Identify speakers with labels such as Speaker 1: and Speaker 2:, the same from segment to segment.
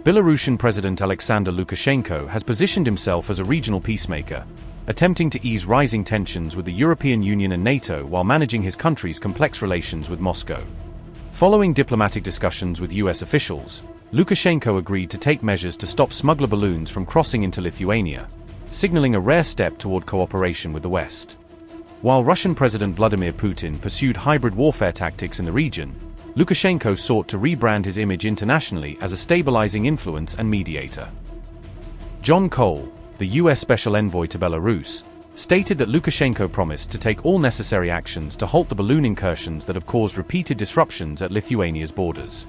Speaker 1: Belarusian President Alexander Lukashenko has positioned himself as a regional peacemaker, attempting to ease rising tensions with the European Union and NATO while managing his country's complex relations with Moscow. Following diplomatic discussions with US officials, Lukashenko agreed to take measures to stop smuggler balloons from crossing into Lithuania, signaling a rare step toward cooperation with the West. While Russian President Vladimir Putin pursued hybrid warfare tactics in the region, Lukashenko sought to rebrand his image internationally as a stabilizing influence and mediator. John Coale, the US Special Envoy to Belarus, stated that Lukashenko promised to take all necessary actions to halt the balloon incursions that have caused repeated disruptions at Lithuania's borders.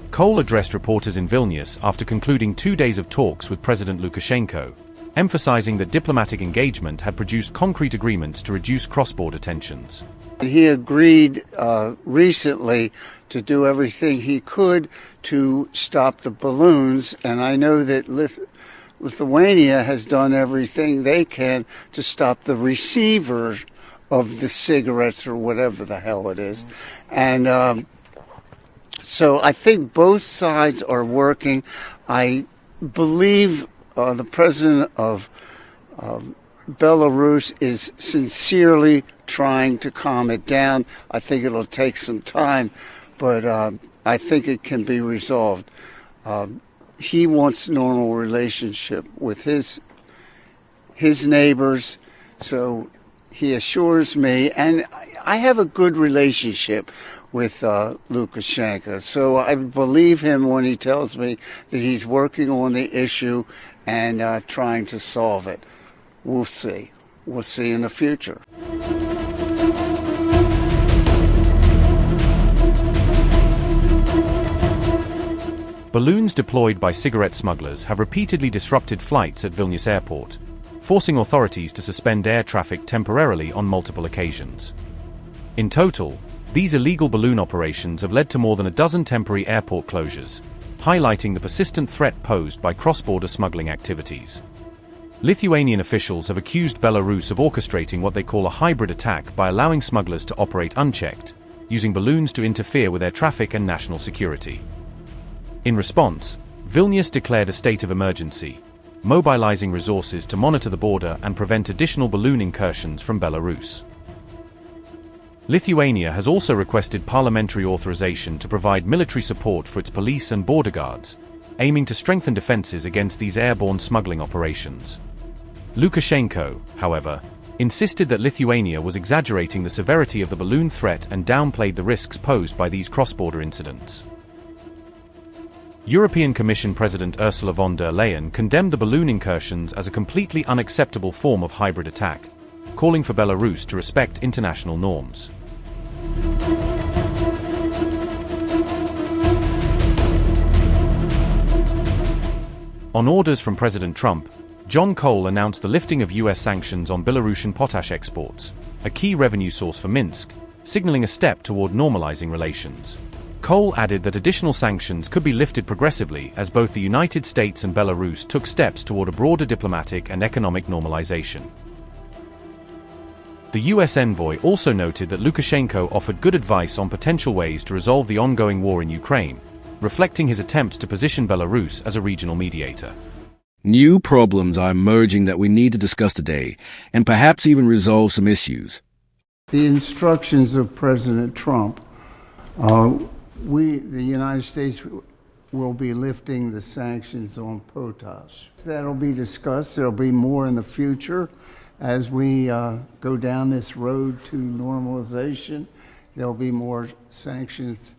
Speaker 1: Coale addressed reporters in Vilnius after concluding 2 days of talks with President Lukashenko, emphasizing that diplomatic engagement had produced concrete agreements to reduce cross-border tensions.
Speaker 2: He agreed recently to do everything he could to stop the balloons, and I know that Lithuania has done everything they can to stop the receiver of the cigarettes or whatever the hell it is. And so I think both sides are working. I believe the president of Belarus is sincerely trying to calm it down. I think it'll take some time, but I think it can be resolved. He wants normal relationship with his neighbors, so he assures me, and I have a good relationship with Lukashenko, so I believe him when he tells me that he's working on the issue and trying to solve it. We'll see. We'll see in the future.
Speaker 1: Balloons deployed by cigarette smugglers have repeatedly disrupted flights at Vilnius airport, forcing authorities to suspend air traffic temporarily on multiple occasions. In total, these illegal balloon operations have led to more than a dozen temporary airport closures, highlighting the persistent threat posed by cross-border smuggling activities. Lithuanian officials have accused Belarus of orchestrating what they call a hybrid attack by allowing smugglers to operate unchecked, using balloons to interfere with air traffic and national security. In response, Vilnius declared a state of emergency, mobilizing resources to monitor the border and prevent additional balloon incursions from Belarus. Lithuania has also requested parliamentary authorization to provide military support for its police and border guards, aiming to strengthen defenses against these airborne smuggling operations. Lukashenko, however, insisted that Lithuania was exaggerating the severity of the balloon threat and downplayed the risks posed by these cross-border incidents. European Commission President Ursula von der Leyen condemned the balloon incursions as a completely unacceptable form of hybrid attack, calling for Belarus to respect international norms. On orders from President Trump, John Coale announced the lifting of US sanctions on Belarusian potash exports, a key revenue source for Minsk, signaling a step toward normalizing relations. Coale added that additional sanctions could be lifted progressively as both the United States and Belarus took steps toward a broader diplomatic and economic normalization. The US envoy also noted that Lukashenko offered good advice on potential ways to resolve the ongoing war in Ukraine, reflecting his attempts to position Belarus as a regional mediator.
Speaker 3: New problems are emerging that we need to discuss today, and perhaps even resolve some issues.
Speaker 2: The instructions of President Trump, the United States, will be lifting the sanctions on potash. That'll be discussed. There'll be more in the future as we go down this road to normalization. There'll be more sanctions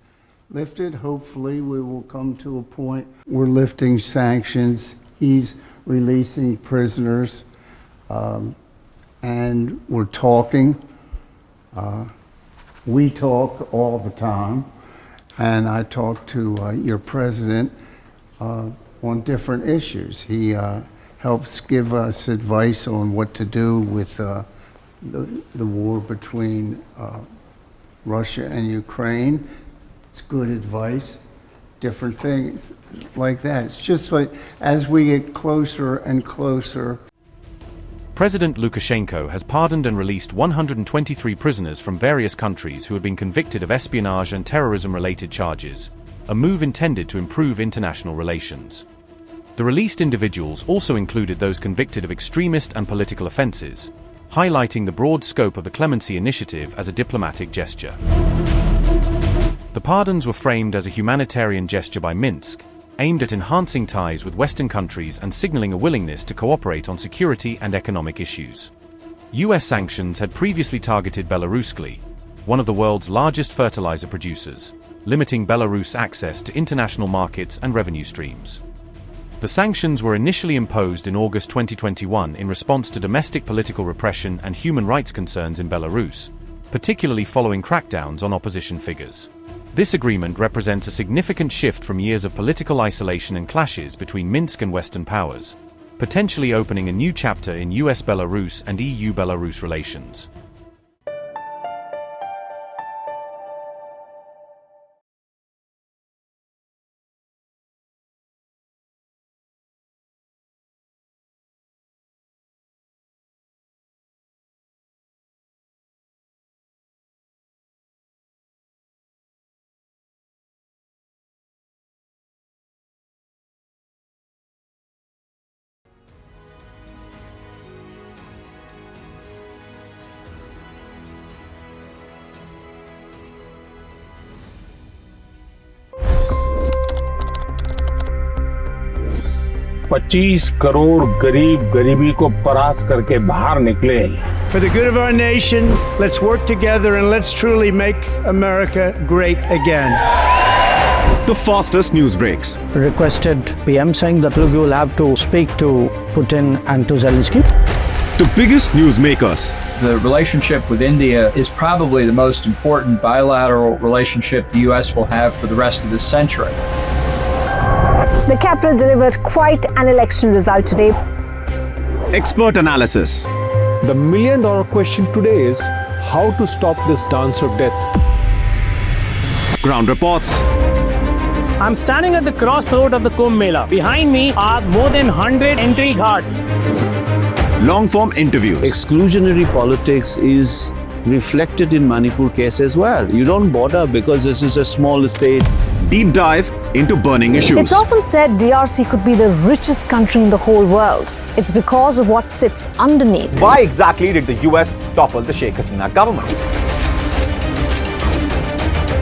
Speaker 2: lifted. Hopefully we will come to a point we're lifting sanctions. He's releasing prisoners, and we're talking. We talk all the time, and I talk to your president on different issues. He helps give us advice on what to do with the war between Russia and Ukraine. It's good advice, different things like that. It's just like as we get closer and closer.
Speaker 1: President Lukashenko has pardoned and released 123 prisoners from various countries who had been convicted of espionage and terrorism-related charges, a move intended to improve international relations. The released individuals also included those convicted of extremist and political offenses, highlighting the broad scope of the clemency initiative as a diplomatic gesture. The pardons were framed as a humanitarian gesture by Minsk, aimed at enhancing ties with Western countries and signaling a willingness to cooperate on security and economic issues. US sanctions had previously targeted Belaruskali, one of the world's largest fertilizer producers, limiting Belarus access to international markets and revenue streams. The sanctions were initially imposed in August 2021 in response to domestic political repression and human rights concerns in Belarus, particularly following crackdowns on opposition figures. This agreement represents a significant shift from years of political isolation and clashes between Minsk and Western powers, potentially opening a new chapter in US-Belarus and EU-Belarus relations.
Speaker 4: $25 crore गरीब गरीबी को परास्त करके बाहर निकले।
Speaker 5: For the good of our nation, let's work together and let's truly make America great again.
Speaker 6: The fastest news breaks.
Speaker 7: Requested PM saying that look, you will have to speak to Putin and to Zelensky.
Speaker 6: The biggest news makers.
Speaker 8: The relationship with India is probably the most important bilateral relationship the US will have for the rest of this century.
Speaker 9: The capital delivered quite an election result today.
Speaker 6: Expert analysis.
Speaker 10: The million-dollar question today is how to stop this dance of death.
Speaker 6: Ground reports.
Speaker 11: I'm standing at the crossroad of the Kumbh Mela. Behind me are more than 100 entry ghats.
Speaker 6: Long-form interviews.
Speaker 12: Exclusionary politics is reflected in Manipur case as well. You don't bother because this is a small state.
Speaker 6: Deep dive into burning issues.
Speaker 9: It's often said DRC could be the richest country in the whole world. It's because of what sits underneath.
Speaker 13: Why exactly did the US topple the Sheikh Hasina government?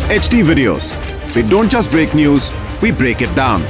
Speaker 6: HT videos. We don't just break news, we break it down.